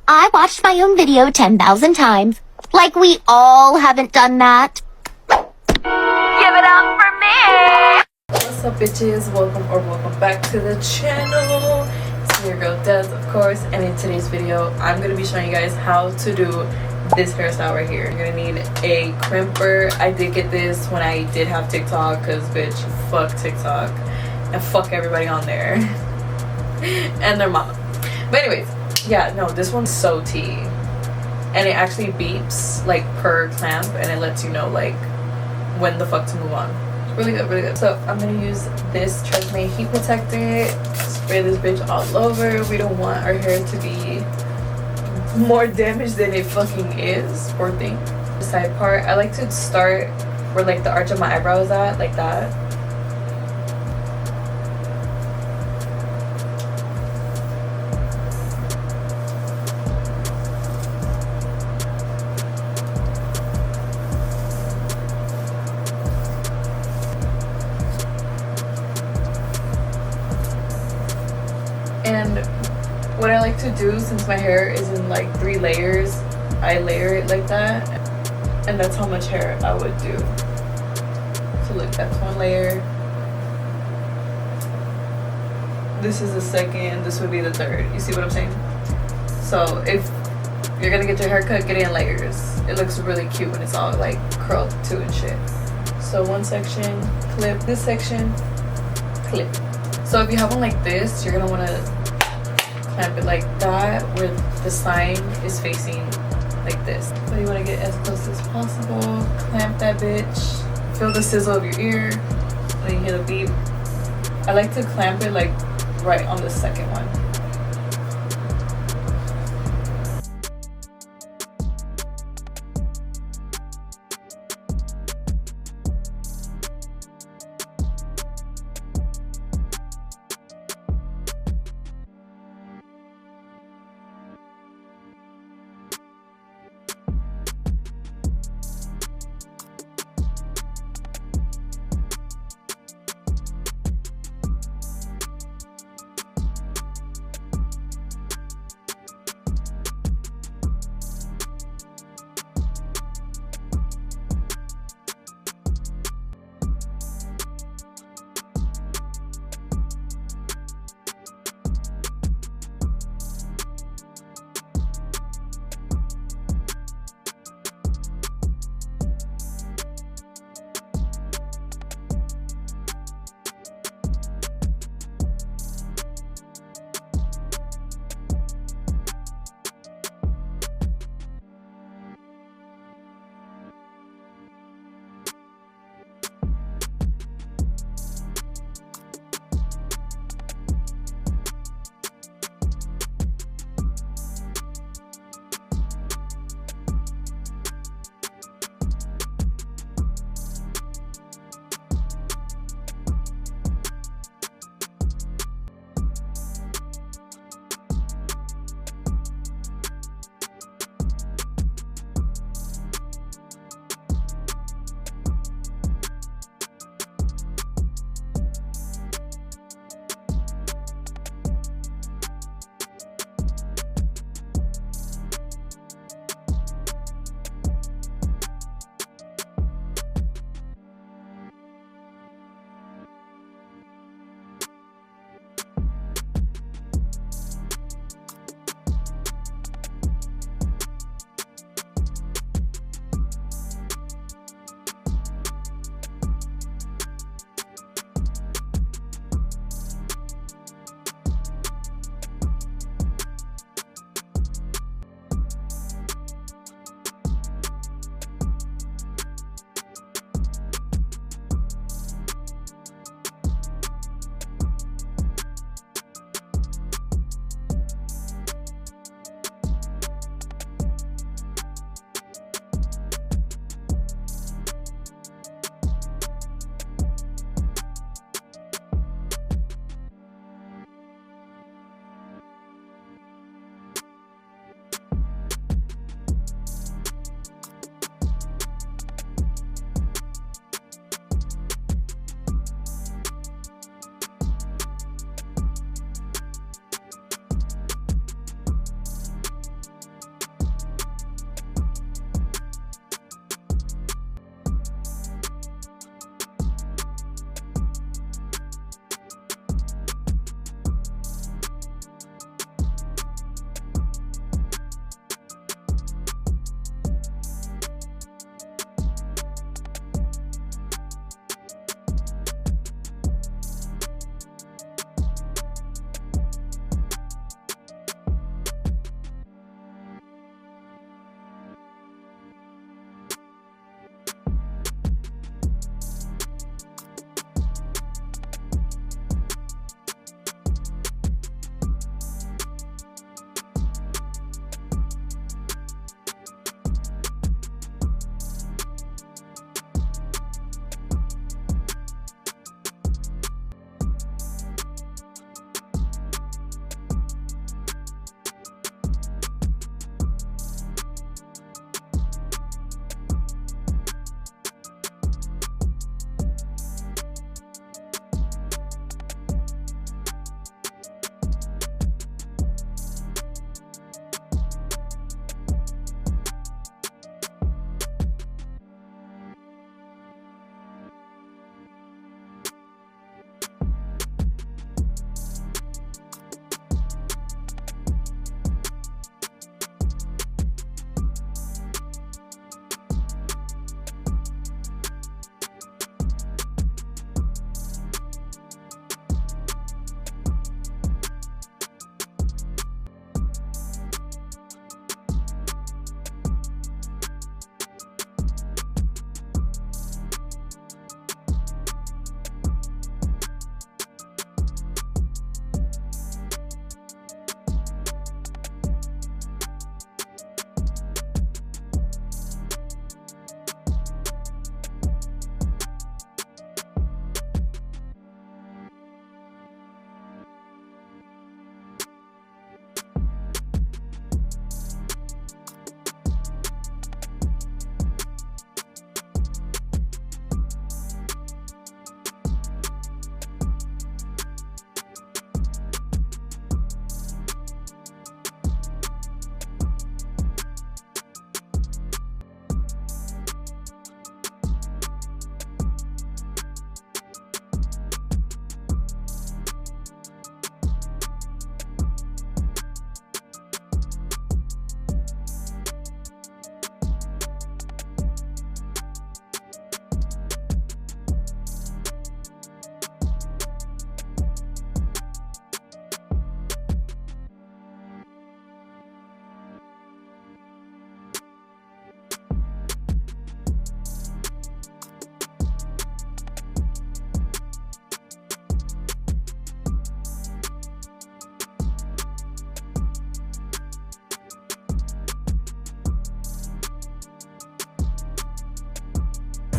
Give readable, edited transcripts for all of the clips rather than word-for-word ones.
I watched my own video 10,000 times. Like we all haven't done that. Give it up for me! What's up, bitches? Welcome back to the channel. It's your girl Des, of course, and in today's video I'm gonna be showing you guys how to do this hairstyle right here. You're gonna need a crimper. I did get this when I did have TikTok, because bitch, fuck TikTok and fuck everybody on there and their mama. But anyways, yeah, no, this one's so tea, and it actually beeps like per clamp, and it lets you know like when the fuck to move on. Really good, really good. So I'm gonna use this Tresemme heat protector, spray this bitch all over. We don't want our hair to be more damaged than it fucking is, poor thing. The side part, I like to start where like the arch of my eyebrow is at, like that. And what I like to do, since my hair is in like 3 layers, I layer it like that, and that's how much hair I would do. So look, that's 1 layer, this is the second, this would be the 3rd. You see what I'm saying? So if you're gonna get your hair cut, get it in layers. It looks really cute when it's all like curled too and shit. So 1 section, clip. This section, clip. So if you have one like this, you're gonna want to clamp it like that, where the sign is facing like this. So you want to get as close as possible. Clamp that bitch. Feel the sizzle of your ear when you hear the beep. I like to clamp it like right on the second one.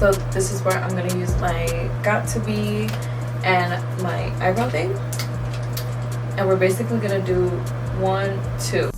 So this is where I'm gonna use my Got To Be and my eyebrow thing, and we're basically gonna do 1, 2.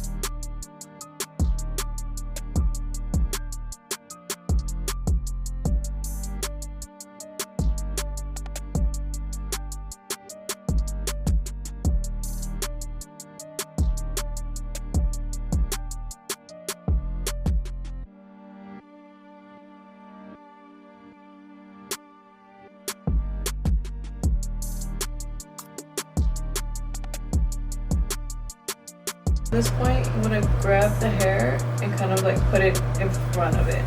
At this point, I'm gonna grab the hair and kind of like put it in front of it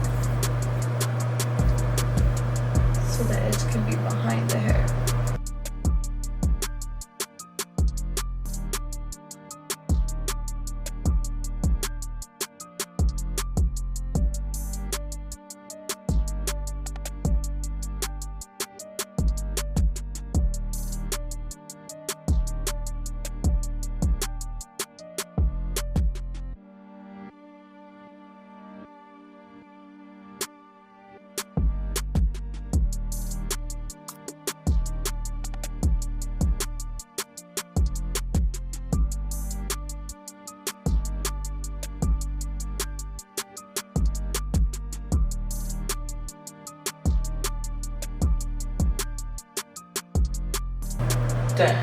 so the edge can be behind the hair. Done.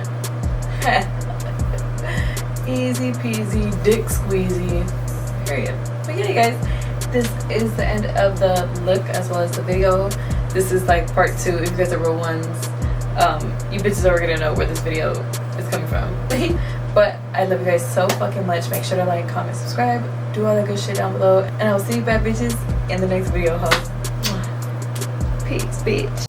Easy peasy, dick squeezy, period. But yeah, you guys, this is the end of the look as well as the video. This is like part 2. If you guys are real ones, you bitches are gonna know where this video is coming from. But I love you guys so fucking much. Make sure to like, comment, subscribe, do all that good shit down below, and I will see you bad bitches in the next video. Peace, bitch.